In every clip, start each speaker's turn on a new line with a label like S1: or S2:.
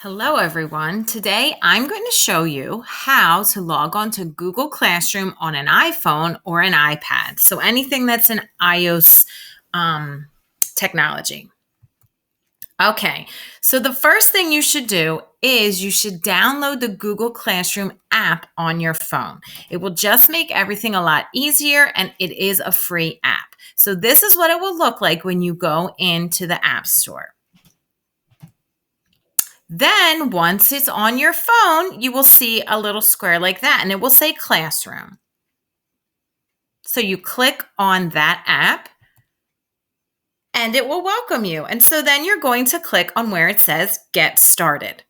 S1: Hello, everyone. Today, I'm going to show you how to log on to Google Classroom on an iPhone or an iPad. So anything that's an iOS technology. Okay, so the first thing you should do is you should download the Google Classroom app on your phone. It will just make everything a lot easier, and it is a free app. So this is what it will look like when you go into the App Store. Then once it's on your phone, you will see a little square like that, and it will say Classroom. So you click on that app and it will welcome you. And so then you're going to click on where it says Get Started.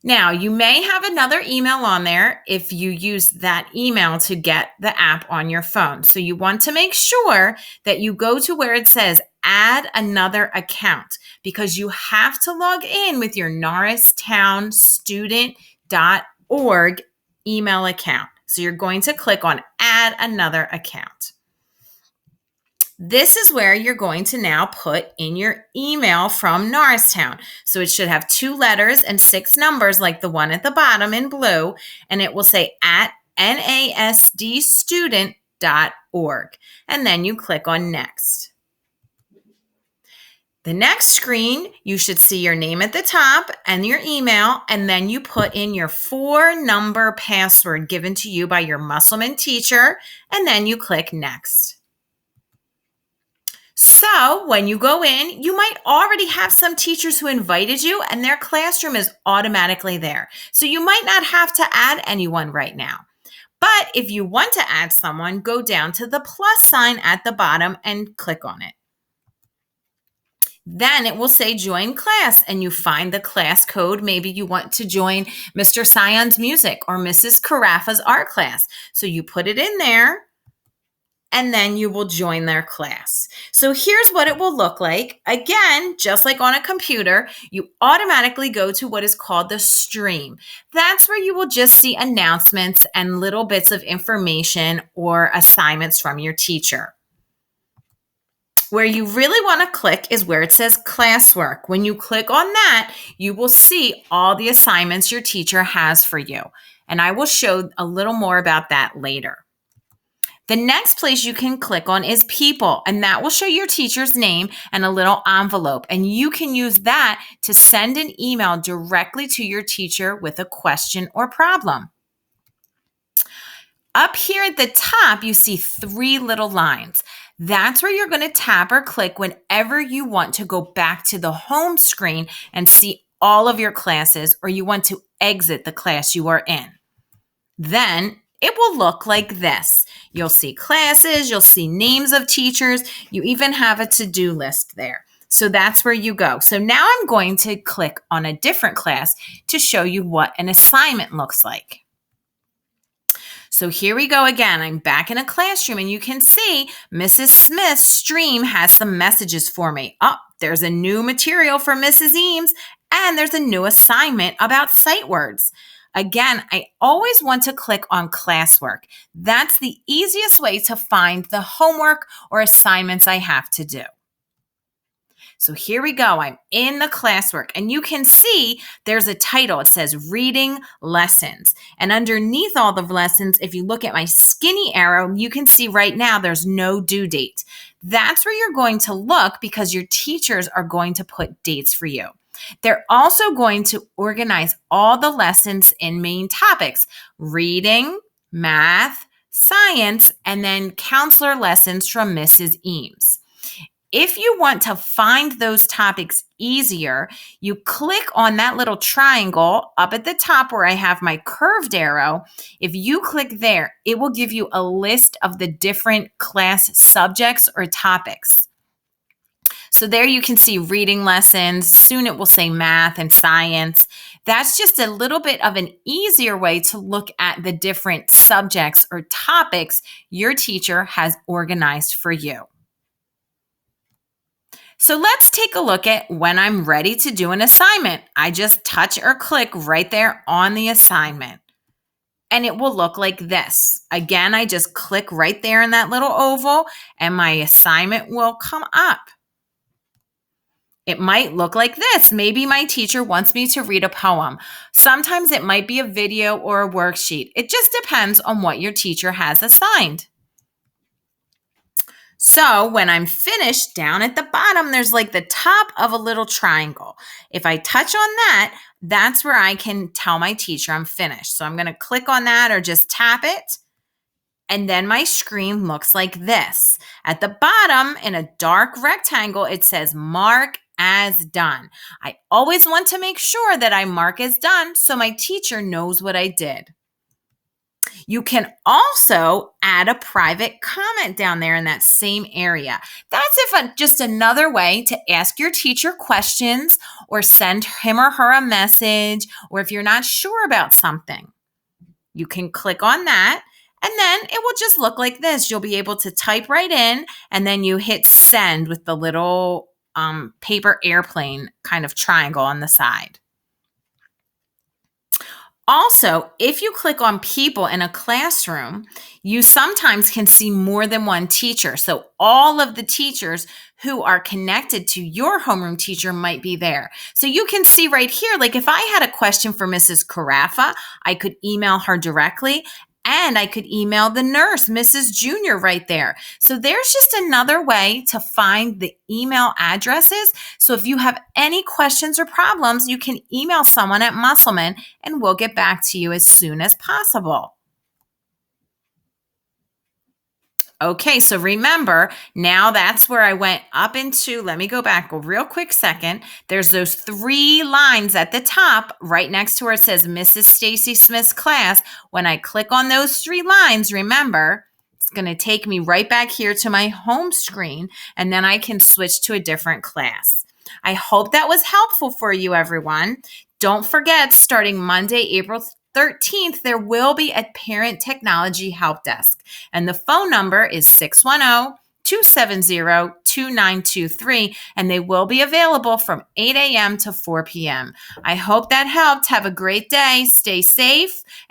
S1: Now, you may have another email on there if you use that email to get the app on your phone. So you want to make sure that you go to where it says Add Another Account, because you have to log in with your norristownstudent.org email account. So you're going to click on Add Another Account. This is where you're going to now put in your email from Norristown. So it should have 2 letters and 6 numbers like the one at the bottom in blue, and it will say at nasdstudent.org. And then you click on Next. The next screen, you should see your name at the top and your email, and then you put in your 4-number password given to you by your Musselman teacher, and then you click Next. So when you go in, you might already have some teachers who invited you and their classroom is automatically there. So you might not have to add anyone right now. But if you want to add someone, go down to the plus sign at the bottom and click on it. Then it will say join class and you find the class code. Maybe you want to join Mr. Sion's music or Mrs. Carafa's art class. So you put it in there, and then you will join their class. So here's what it will look like. Again, just like on a computer, you automatically go to what is called the stream. That's where you will just see announcements and little bits of information or assignments from your teacher. Where you really want to click is where it says classwork. When you click on that, you will see all the assignments your teacher has for you. And I will show a little more about that later. The next place you can click on is People, and that will show your teacher's name and a little envelope. And you can use that to send an email directly to your teacher with a question or problem. Up here at the top, you see 3 little lines. That's where you're going to tap or click whenever you want to go back to the home screen and see all of your classes, or you want to exit the class you are in. Then it will look like this. You'll see classes, you'll see names of teachers, you even have a to-do list there. So that's where you go. So now I'm going to click on a different class to show you what an assignment looks like. So here we go again. I'm back in a classroom and you can see Mrs. Smith's stream has some messages for me. Oh, there's a new material for Mrs. Eames and there's a new assignment about sight words. Again, I always want to click on classwork. That's the easiest way to find the homework or assignments I have to do. So here we go. I'm in the classwork and you can see there's a title. It says Reading Lessons. And underneath all the lessons, if you look at my skinny arrow, you can see right now there's no due date. That's where you're going to look because your teachers are going to put dates for you. They're also going to organize all the lessons in main topics: reading, math, science, and then counselor lessons from Mrs. Eames. If you want to find those topics easier, you click on that little triangle up at the top where I have my curved arrow. If you click there, it will give you a list of the different class subjects or topics. So there you can see reading lessons. Soon it will say math and science. That's just a little bit of an easier way to look at the different subjects or topics your teacher has organized for you. So let's take a look at when I'm ready to do an assignment. I just touch or click right there on the assignment. And it will look like this. Again, I just click right there in that little oval and my assignment will come up. It might look like this. Maybe my teacher wants me to read a poem. Sometimes it might be a video or a worksheet. It just depends on what your teacher has assigned. So when I'm finished, down at the bottom, there's like the top of a little triangle. If I touch on that, that's where I can tell my teacher I'm finished. So I'm going to click on that or just tap it. And then my screen looks like this. At the bottom, in a dark rectangle, it says mark as done. I always want to make sure that I mark as done so my teacher knows what I did. You can also add a private comment down there in that same area. That's just another way to ask your teacher questions or send him or her a message, or if you're not sure about something. You can click on that, and then it will just look like this. You'll be able to type right in, and then you hit send with the little paper airplane kind of triangle on the side. Also, if you click on people in a classroom, you sometimes can see more than one teacher. So all of the teachers who are connected to your homeroom teacher might be there. So you can see right here, like if I had a question for Mrs. Carafa, I could email her directly. And I could email the nurse, Mrs. Junior, right there. So there's just another way to find the email addresses. So if you have any questions or problems, you can email someone at Musselman and we'll get back to you as soon as possible. Okay, so remember, now that's where I went up into, let me go back a real quick second. There's those 3 lines at the top right next to where it says Mrs. Stacy Smith's class. When I click on those 3 lines, remember, it's going to take me right back here to my home screen, and then I can switch to a different class. I hope that was helpful for you, everyone. Don't forget, starting Monday, April 13th, there will be a Parent Technology Help Desk, and the phone number is 610-270-2923, and they will be available from 8 a.m. to 4 p.m. I hope that helped. Have a great day. Stay safe. And